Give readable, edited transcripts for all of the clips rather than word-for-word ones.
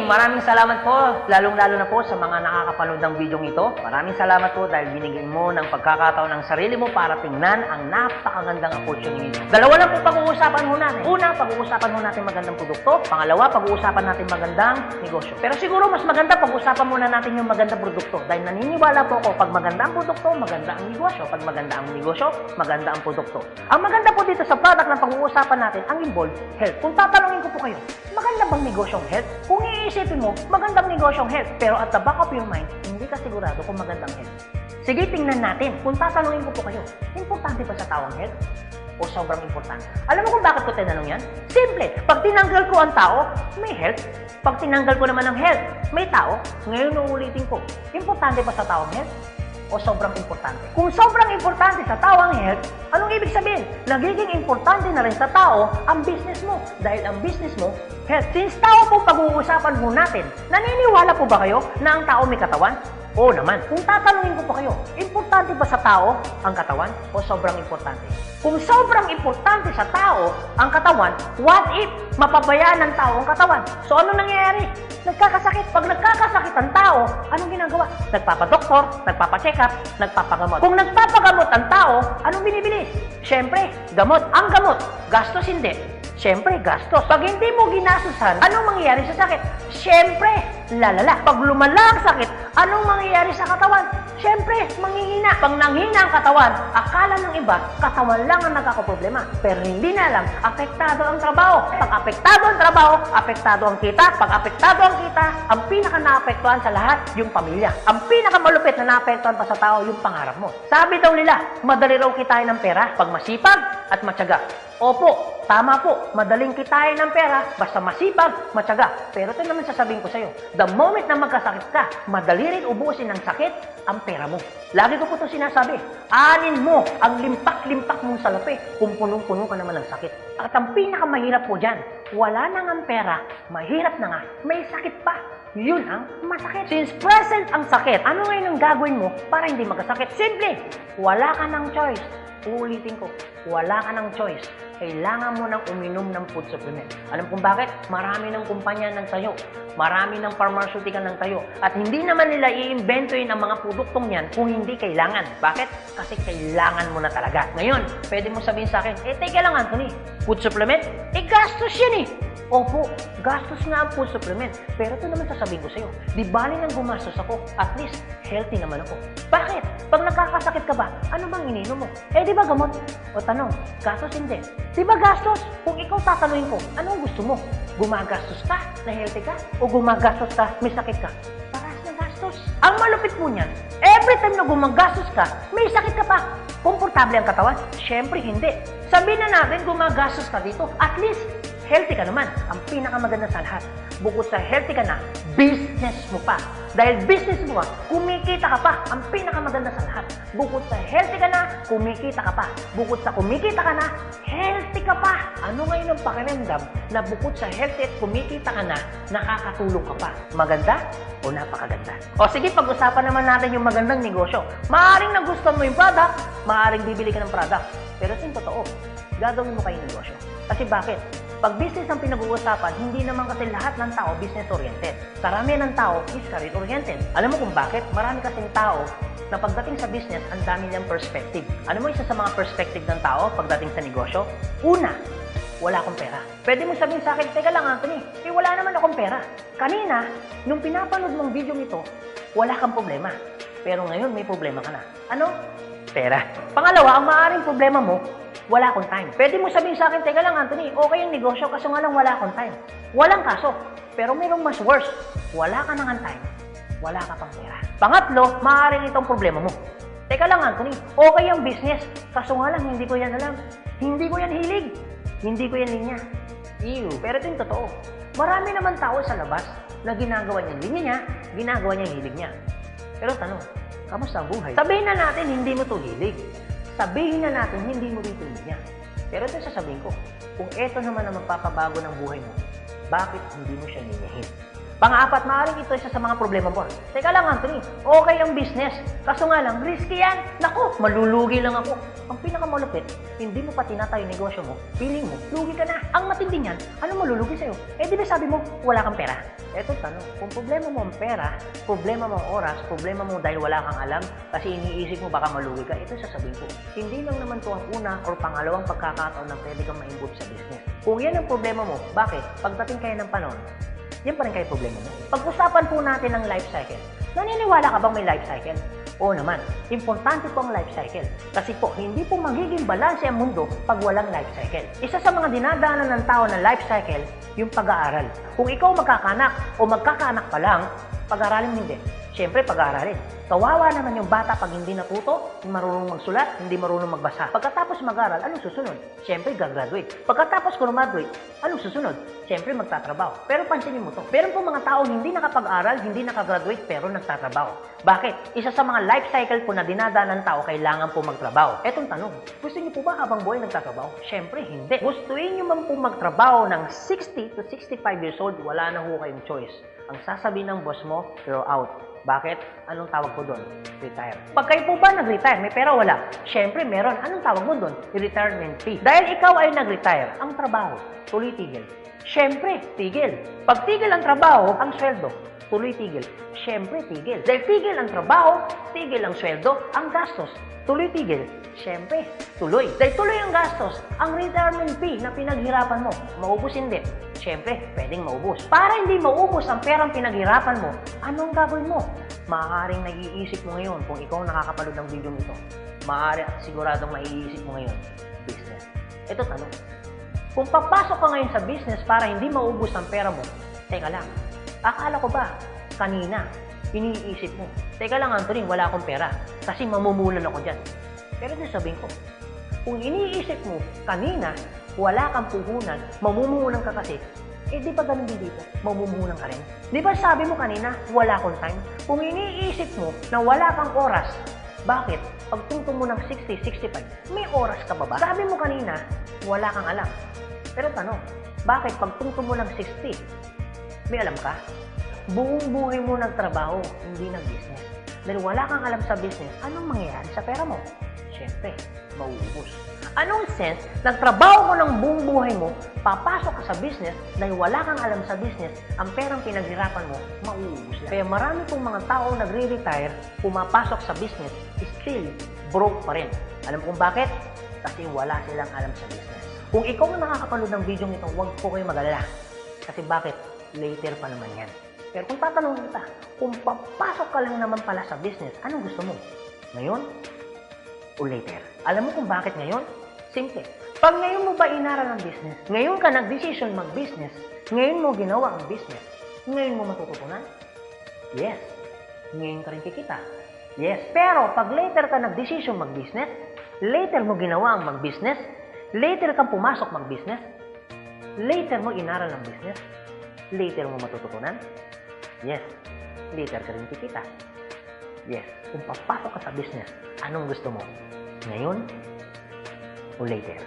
maraming salamat po, lalong-lalo na po sa mga nakakapanood ng video ito. Maraming salamat po dahil binigyan mo ng pagkakataon ng sarili mo para tingnan ang napakagandang opportunity. Dalawa lang po pag-uusapan ho natin. Una, pag-uusapan ho natin magandang produkto. Pangalawa, pag-uusapan natin magandang negosyo. Pero siguro mas maganda pag-usapan muna natin yung magandang produkto dahil naniniwala po ako pag maganda ang produkto, maganda ang negosyo. Pag maganda ang negosyo, maganda ang produkto. Ang maganda po dito sa product na pag-uusapan natin, ang involved health. Kung tatanungin ko po kayo, maganda bang negosyong health? Kung iisipin mo, magandang negosyong health. Pero at the back of your mind, hindi ka sigurado kung magandang health. Sige, tingnan natin. Kung tatanungin ko po kayo, importante ba sa tao ang health? O sobrang importante? Alam mo kung bakit ko tinanong yan? Simple. Pag tinanggal ko ang tao, may health. Pag tinanggal ko naman ang health, may tao. Ngayon uulitin ko, importante ba sa tao ang health? O sobrang importante? Kung sobrang importante sa tao ang health, anong ibig sabihin? Nagiging importante na rin sa tao ang business mo. Dahil ang business mo, health. Since tao po pag-uusapan mo natin, naniniwala po ba kayo na ang tao may katawan? Oo naman. Kung tatanungin ko po kayo, importante ba sa tao ang katawan o sobrang importante? Kung sobrang importante sa tao ang katawan, what if mapabayaan ng tao ang katawan? So ano nangyayari? Nagkakasakit. Pag nagkakasakit ang tao, anong ginagawa? Nagpapadoktor, nagpapacheck up, nagpapagamot. Kung nagpapagamot ang tao, anong binibili? Siyempre, gamot. Ang gamot, gastos hindi. Siyempre, gastos. Pag hindi mo ginastusan, anong mangyayari sa sakit? Siyempre, lalala. Pag lumala ang sakit, anong mangyayari sa katawan? Siyempre, manghihina. Pag nanghina ang katawan, akala ng iba, katawan lang ang nagkakaproblema. Pero hindi na alam, apektado ang trabaho. Pag apektado ang trabaho, apektado ang kita. Pag apektado ang kita, ang pinaka-naapektuhan sa lahat, yung pamilya. Ang pinaka-malupit na naapektuhan pa sa tao, yung pangarap mo. Sabi daw nila, madali raw kitain ng pera pag masipag at matyaga. Opo, tama po, madaling kitain ng pera basta masipag, matyaga. Pero ito naman sasabihin ko sa'yo, the moment na magkasakit ka, madali rin ubusin ng sakit ang pera mo. Lagi ko po ito sinasabi, anin mo ang limpak-limpak mong salapi kung punong-puno ka naman ng sakit. At ang pinakamahirap po dyan, wala na nga pera, mahirap na nga, may sakit pa. Yun ang masakit. Since present ang sakit, ano ngayon ang gagawin mo para hindi magkasakit? Simple, wala ka ng choice. Uulitin ko, wala ka ng choice. Kailangan mo nang uminom ng food supplement. Alam kung bakit? Marami ng kumpanya ng tayo. Marami ng pharmaceutical ng tayo. At hindi naman nila i-inventoyin ang mga produktong yan kung hindi kailangan. Bakit? Kasi kailangan mo na talaga. Ngayon, pwede mo sabihin sa akin, teka lang Anthony, food supplement? Gastos yan eh. Opo, gastos nga ang food supplement. Pero ito naman sasabihin ko sa'yo, di bali nang gumastos ako, at least healthy naman ako. Bakit? Pag nakakasakit ka ba, ano bang ininom mo? Di ba gamot? O tanong, gastos hindi. Di ba gastos? Kung ikaw tatanungin ko, anong gusto mo? Gumagastos ka na healthy ka? O gumagastos ka, may sakit ka? Parehas na gastos. Ang malupit mo niyan, every time na gumagastos ka, may sakit ka pa. Komportable ang katawan? Siyempre hindi. Sabihin na natin gumagastos ka dito, at least healthy ka naman. Ang pinakamaganda sa lahat, bukod sa healthy ka na, business mo pa. Dahil business mo kumikita ka pa. Ang pinakamaganda sa lahat, bukod sa healthy ka na, kumikita ka pa. Bukod sa kumikita ka na, healthy ka pa. Ano ngayon ang pakiramdam na bukod sa healthy at kumikita ka na, nakakatulong ka pa? Maganda o napakaganda? O sige, pag-usapan naman natin yung magandang negosyo. Maaaring nagustuhan mo yung product, maaaring bibili ka ng product. Pero ito yung totoo, gagawin mo kayong negosyo. Kasi bakit? Pag business ang pinag-uusapan, hindi naman kasi lahat ng tao business-oriented. Karamihan ng tao is career-oriented. Alam mo kung bakit? Marami kasing tao na pagdating sa business, ang dami niyang perspective. Alam mo isa sa mga perspective ng tao pagdating sa negosyo? Una, wala akong pera. Pwede mo sabihin sa akin, teka lang Anthony, wala naman akong pera. Kanina, nung pinapanood mong video nito, wala kang problema. Pero ngayon, may problema ka na. Ano? Pera. Pangalawa, ang maaaring problema mo, wala akong time. Pwede mo sabihin sa akin, teka lang Anthony, okay yung negosyo, kaso nga lang wala akong time. Walang kaso. Pero mayroong mas worse. Wala ka na nga time. Wala ka pang pera. Pangatlo, maaaring itong problema mo. Teka lang Anthony, okay yung business, kaso nga lang hindi ko yan alam. Hindi ko yan hilig. Hindi ko yan linya. Ew. Pero ito yung totoo. Marami naman tao sa labas na ginagawa niya linya niya, ginagawa niya hilig niya. Pero tanong, kamusta ang buhay? Sabihin na natin hindi mo to hilig. Sabihin na natin, hindi mo rito niya. Pero ito sasabihin ko, kung ito naman ang magpapabago ng buhay mo, bakit hindi mo siya ninyahin? Pang-apat, maaaring ito isa sa mga problema mo. Teka lang, Anthony, okay ang business. Kaso nga lang, risky yan. Naku, malulugi lang ako. Ang pinakamalupit, hindi mo pa tinatayo yung negosyo mo, feeling mo, lugi ka na. Ang matindi niyan, ano malulugi sa'yo? Eh di ba sabi mo, wala kang pera? Eto tanong, kung problema mo ang pera, problema mo ang oras, problema mo dahil wala kang alam, kasi iniisip mo baka malugi ka, ito sasabihin ko. Hindi lang naman to ang una or pangalawang pagkakataon na pwede kang ma-involve sa business. Kung yan ang problema mo, bakit? Pagdating kayo ng panahon, yan pa rin kayo problema mo. Pag-usapan po natin ang life cycle. Naniniwala ka bang may life cycle? Oo naman, importante po ang life cycle. Kasi po, hindi po magiging balanse ang mundo pag walang life cycle. Isa sa mga dinadaanan ng tao na life cycle, yung pag-aaral. Kung ikaw magkakaanak o magkakaanak pa lang, pag-aralin mo hindi. Siyempre, pag-aaralin. Kawawa naman yung bata pag hindi natuto, hindi marunong magsulat, hindi marunong magbasa. Pagkatapos mag-aral, anong susunod? Siyempre, gagraduate. Pagkatapos graduate, anong susunod? Siyempre, magtatrabaho. Pero pansinin mo to. Meron po mga tao hindi nakapag-aral, hindi nakagraduate, pero nagtatrabaho. Bakit? Isa sa mga life cycle po na dinadaan ng tao, kailangan po magtrabaho. Etong tanong, gusto niyo po ba habang buhay nagtatrabaho? Siyempre, hindi. Gustuin niyo man po magtrabaho ng 60 to 65 years old, wala na ho kayong choice. Ang sasabihin ng boss mo, you're out. Bakit? Anong tawag po doon? Retire. Pag kayo po ba nag-retire, may pera wala? Siyempre, meron. Anong tawag mo doon? Retirement fee. Dahil ikaw ay nag-retire, ang trabaho, tuloy tigil. Siyempre, tigil. Pag tigil ang trabaho, ang sweldo, tuloy tigil. Siyempre, tigil. Dahil tigil ang trabaho, tigil ang sweldo, ang gastos, tuloy tigil. Siyempre, tuloy. Dahil tuloy ang gastos, ang retirement fee na pinaghirapan mo, maubos hindi. Siyempre, pwedeng maubos. Para hindi maubos ang perang pinaghirapan mo, anong gagawin mo? Maaaring naiisip mo ngayon kung ikaw nakakapanood ng video nito. Maaari at siguradong maiisip mo ngayon, business. Ito tanong. Kung papasok ka ngayon sa business para hindi maubos ang pera mo, teka lang, akala ko ba kanina, iniisip mo, teka lang Anthony, wala akong pera kasi mamumulan ako dyan. Pero ito sabihin ko, kung iniisip mo kanina, wala kang puhunan, mamumuhunan ka kasi, eh di ba ganun din dito? Mamumuhunan ka rin. Di ba sabi mo kanina, wala akong time? Kung iniisip mo na wala kang oras, bakit? Pagtungtong mo ng 60, 65, may oras ka ba ba? Sabi mo kanina, wala kang alam. Pero tanong, bakit pagtungtong mo ng 60, may alam ka? Buong buhay mo nagtrabaho, hindi nag-business. Dahil wala kang alam sa business, anong mangyayari sa pera mo? Siyempre, mauubos. Anong sense, nagtrabaho mo ng buong buhay mo, papasok ka sa business, dahil wala kang alam sa business, ang perang pinaghirapan mo, mauubos lang. Kaya marami pong mga tao nagre-retire, pumapasok sa business, still broke pa rin. Alam kung bakit? Kasi wala silang alam sa business. Kung ikaw ang nakakapanood ng video nito, huwag po kayo mag-alala. Kasi bakit? Later pa naman yan. Pero kung tatanungin kita, kung papasok ka lang naman pala sa business, anong gusto mo? Ngayon o later? Alam mo kung bakit ngayon? Simple. Pag ngayon mo ba inaral ang business, ngayon ka nag-decision mag-business, ngayon mo ginawa ang business, ngayon mo matututunan? Yes. Ngayon ka rin kikita? Yes. Pero pag later ka nag-decision mag-business, later mo ginawa ang mag-business, later kang pumasok mag-business, later mo inaral ang business, later mo matututunan? Yes. Later ka rin kikita? Yes. Kung papasok ka sa business, anong gusto mo? Ngayon o later?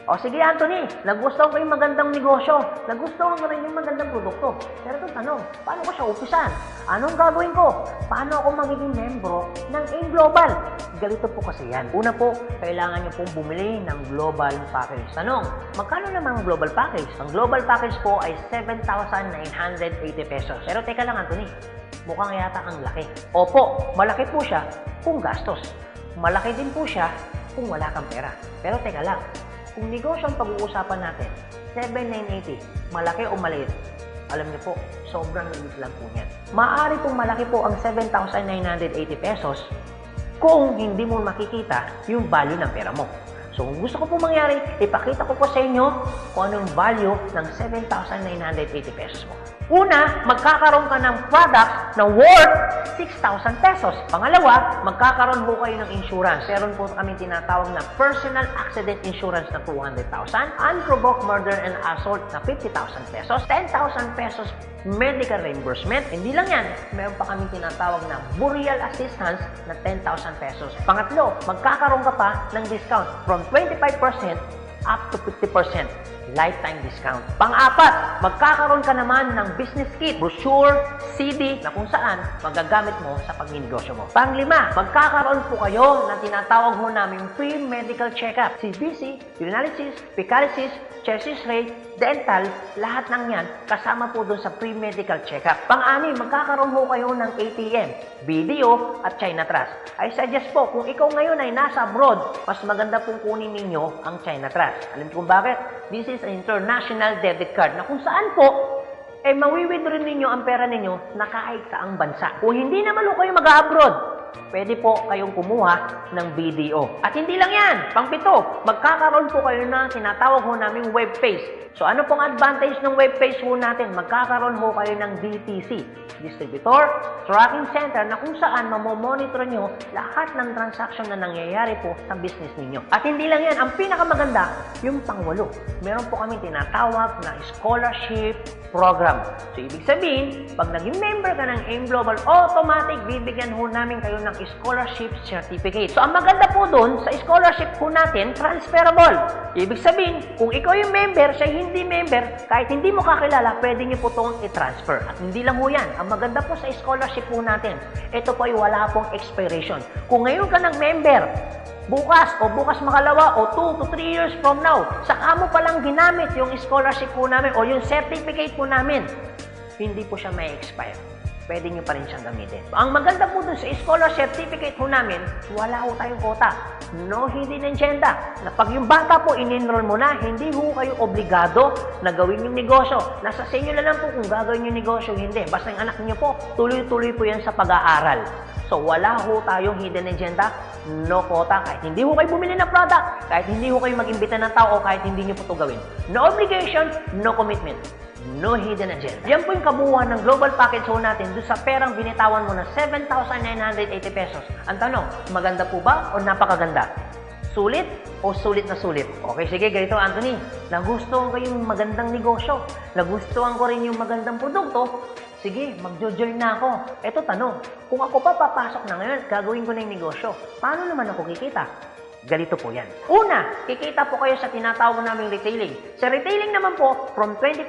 O sige Anthony, nagustuhan ko yung magandang negosyo, nagustuhan ko rin yung magandang produkto. Pero ito tanong, paano ko siya umpisan? Anong gagawin ko? Paano ako magiging membro ng AIM Global? Ganito po kasi yan. Una po, kailangan nyo pong bumili ng global package. Tanong, magkano naman ang global package? Ang global package po ay 7,980 pesos. Pero teka lang Anthony, mukhang yata ang laki. Opo, malaki po siya kung gastos. Malaki din po siya kung wala kang pera. Pero teka lang, kung negosyo ang pag-uusapan natin, 7,980, malaki o maliit? Alam niyo po, sobrang liit lang po niyan. Maaari pong malaki po ang 7,980 pesos kung hindi mo makikita yung value ng pera mo. So, kung gusto ko po mangyari, ipakita ko po sa inyo kung anong value ng 7,980 pesos mo. Una, magkakaroon ka ng product na worth 6,000 pesos. Pangalawa, magkakaroon po kayo ng insurance. Meron po kami tinatawag na personal accident insurance na 200,000, unprovoked murder and assault na 50,000 pesos, 10,000 pesos medical reimbursement. Hindi lang yan, meron pa kami tinatawag na burial assistance na 10,000 pesos. Pangatlo, magkakaroon ka pa ng discount from 25% up to 50%. lifetime discount. Pang-apat, magkakaroon ka naman ng business kit, brochure, CD na kung saan magagamit mo sa pagninegosyo mo. Pang-lima, magkakaroon po kayo ng tinatawag mo namin free medical check-up. CBC, urinalysis, fecalysis, chest x-ray, dental, lahat ng yan kasama po doon sa free medical check-up. Pang-anim, magkakaroon po kayo ng ATM, video at China Trust. I suggest po, kung ikaw ngayon ay nasa abroad, mas maganda pong kunin ninyo ang China Trust. Alam niyo kung bakit? This is an international debit card na kung saan po mawi-withdraw ninyo ang pera ninyo na kahit saang bansa. Kung hindi naman kayo mag-abroad, pwede po kayong kumuha ng BDO. At hindi lang yan, pang-pito, magkakaroon po kayo ng tinatawag ho naming web page. So ano pong advantage ng web page ho natin? Magkakaroon ho kayo ng DTC, Distributor Tracking Center, na kung saan mamomonitor nyo lahat ng transaction na nangyayari po sa business ninyo. At hindi lang yan, ang pinakamaganda, yung pang-walo. Meron po kami tinatawag na scholarship program. So ibig sabihin, pag naging member ka ng AIM Global, automatic bibigyan ho namin kayo ng scholarship certificate. So ang maganda po doon, sa scholarship po natin, transferable. Ibig sabihin, kung ikaw yung member, siya hindi member, kahit hindi mo kakilala, pwede niyo po itong i-transfer. At hindi lang ho yan. Ang maganda po sa scholarship po natin, ito po ay wala pong expiration. Kung ngayon ka ng member, bukas makalawa o 2 to 3 years from now, saka mo palang ginamit yung scholarship po namin o yung certificate po namin, hindi po siya may expire. Pwede nyo pa rin siyang gamitin. Ang maganda po dun sa scholar certificate po namin, wala ho tayong quota. No hidden agenda. Na pag yung bata po in-enroll mo na, hindi ho kayo obligado na gawin yung negosyo. Nasa sa inyo na lang po kung gagawin yung negosyo, hindi. Basta yung anak niyo po, tuloy-tuloy po yan sa pag-aaral. So wala ho tayong hidden agenda, no quota. Kahit hindi ho kayo bumili ng product, kahit hindi ho kayo mag-imbita ng tao, kahit hindi nyo po ito gawin. No obligation, no commitment. No hidden agenda. Yan po yung kabuuan ng global package ho natin doon sa perang binitawan mo na 7,980 pesos. Ang tanong, maganda po ba o napakaganda? Sulit o sulit na sulit? Okay, sige, ganito Anthony. Nagustuhan ko yung magandang negosyo. Nagustuhan ko rin yung magandang produkto. Sige, mag-join na ako. Eto tanong, kung ako pa papasok na ngayon, gagawin ko na yung negosyo. Paano naman ako kikita? Ganito po yan. Una, kikita po kayo sa tinatawag naming retailing. Sa retailing naman po, from 25%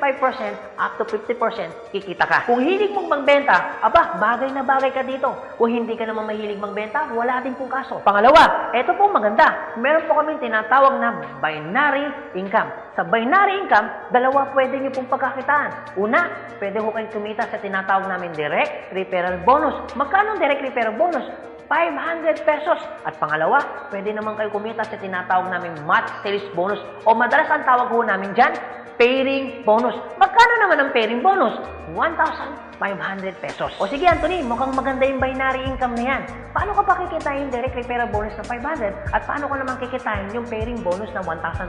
up to 50% kikita ka. Kung hilig mong magbenta, aba, bagay na bagay ka dito. Kung hindi ka naman mahilig magbenta, wala din pong kaso. Pangalawa, eto po maganda. Meron po kaming tinatawag na binary income. Sa binary income, dalawa pwede nyo pong pagkakitaan. Una, pwede ho kayong kumita sa tinatawag namin direct referral bonus. Magkano direct referral bonus? 500 pesos. At pangalawa, pwede naman kayo kumita sa tinatawag namin match sales bonus o madalas ang tawag ho namin dyan, pairing bonus. Magkano naman ang pairing bonus? 1,500 pesos. O sige Anthony, mukhang maganda yung binary income na yan. Paano ka pa kikitain direct referral bonus na 500 at paano ko naman kikitain yung pairing bonus na 1,500?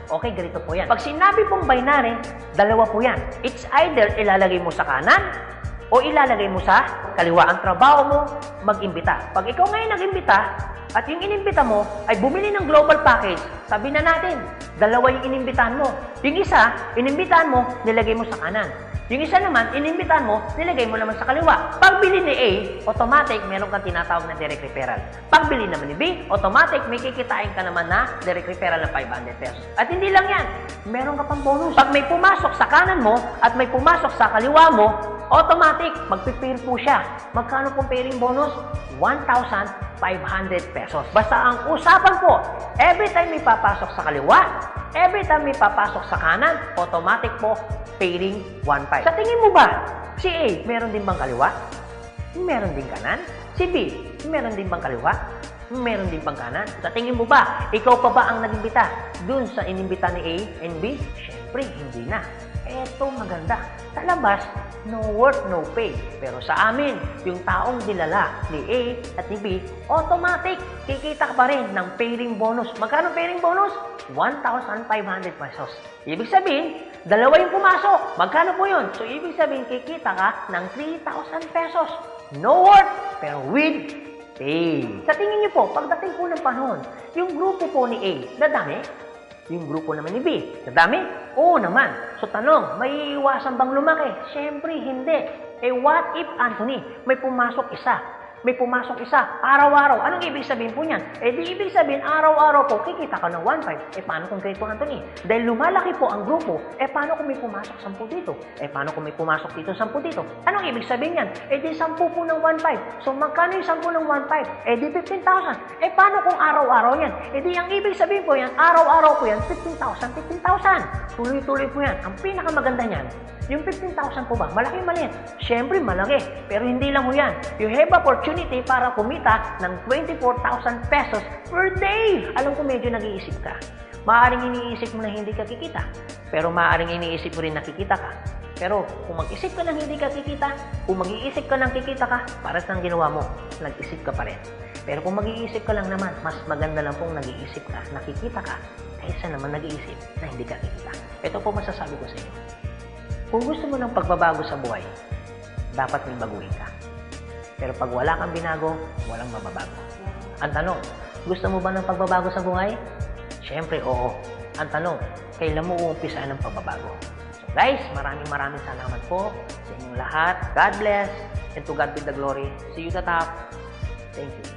Okay, ganito po yan. Pag sinabi pong binary, dalawa po yan. It's either ilalagay mo sa kanan o ilalagay mo sa kaliwa. Ang trabaho mo, mag-imbita. Pag ikaw ngayon nag-imbita, at yung inimbita mo ay bumili ng global package, sabi na natin, dalawa yung inimbitahan mo. Yung isa, inimbitahan mo, nilagay mo sa kanan. Yung isa naman, inimbitahan mo, nilagay mo naman sa kaliwa. Pagbili ni A, automatic, meron kang tinatawag na direct referral. Pagbili naman ni B, automatic, may kikitain ka naman na direct referral ng 500 pesos. At hindi lang yan, meron ka pang bonus. Pag may pumasok sa kanan mo at may pumasok sa kaliwa mo, automatic, magpipair po siya. Magkano pong pairing bonus? 1,500 pesos. Basta ang usapan po, every time may papasok sa kaliwa, every time may papasok sa kanan, automatic po, pairing 1,500. Sa tingin mo ba, si A, meron din bang kaliwa? Meron din kanan? Si B, meron din bang kaliwa? Meron din bang kanan? Sa tingin mo ba, ikaw pa ba ang nag-imbita dun sa inimbita ni A and B? Siyempre, hindi na. Eto maganda. Sa labas, no work, no pay. Pero sa amin, yung taong dilala ni A at ni B, automatic, kikita ka pa rin ng pairing bonus. Magkano pairing bonus? 1,500 pesos. Ibig sabihin, dalawa yung pumasok. Magkano po yun? So, ibig sabihin, kikita ka ng 3,000 pesos. No work, pero with pay. Sa tingin niyo po, pagdating po ng panahon, yung grupo po ni A, dadami? Yung grupo naman ni B, nadami? Oo naman. So tanong, may iwasan bang lumaki? Siyempre, hindi. Eh what if, Anthony, may pumasok isa? may pumasok isa, araw-araw. Anong ibig sabihin po niyan? Eh di ibig sabihin, araw-araw po, kikita ka ng 1.5. Eh paano kung ganito, Anthony? Dahil lumalaki po ang grupo, eh paano kung may pumasok 10 dito? Eh paano kung may pumasok dito 10 dito? Anong ibig sabihin yan? Eh di 10 po ng 1.5. So magkano yung 10 ng 1.5? Eh di 15,000. Eh paano kung araw-araw yan? Eh di ang ibig sabihin po yan, araw-araw po yan, 15,000, 15,000. Tuloy-tuloy po yan. Ang pinakamaganda niyan, yung 15,000 po ba? Malaki maliit? Siyempre malaki. Pero hindi lang po yan. You have opportunity para kumita ng 24,000 pesos per day. Alam ko medyo nag-iisip ka. Maaaring iniisip mo na hindi ka kikita. Pero maaaring iniisip mo rin na kikita ka. Pero kung mag-isip ka ng hindi ka kikita, kung mag-iisip ka ng kikita ka, para sa ginawa mo, nag-isip ka pa rin. Pero kung mag-iisip ka lang naman, mas maganda lang pong nag-iisip ka, nakikita ka, kaysa naman nag-iisip na hindi ka kikita. Ito po masasabi ko sa inyo. Kung gusto mo ng pagbabago sa buhay, dapat may baguhin ka. Pero pag wala kang binago, walang mababago. Ang tanong, gusto mo ba ng pagbabago sa buhay? Siyempre, oo. Ang tanong, kailan mo uumpisaan ng pagbabago? So guys, maraming salamat po sa inyong lahat. God bless, and to God be the glory. See you at the top. Thank you.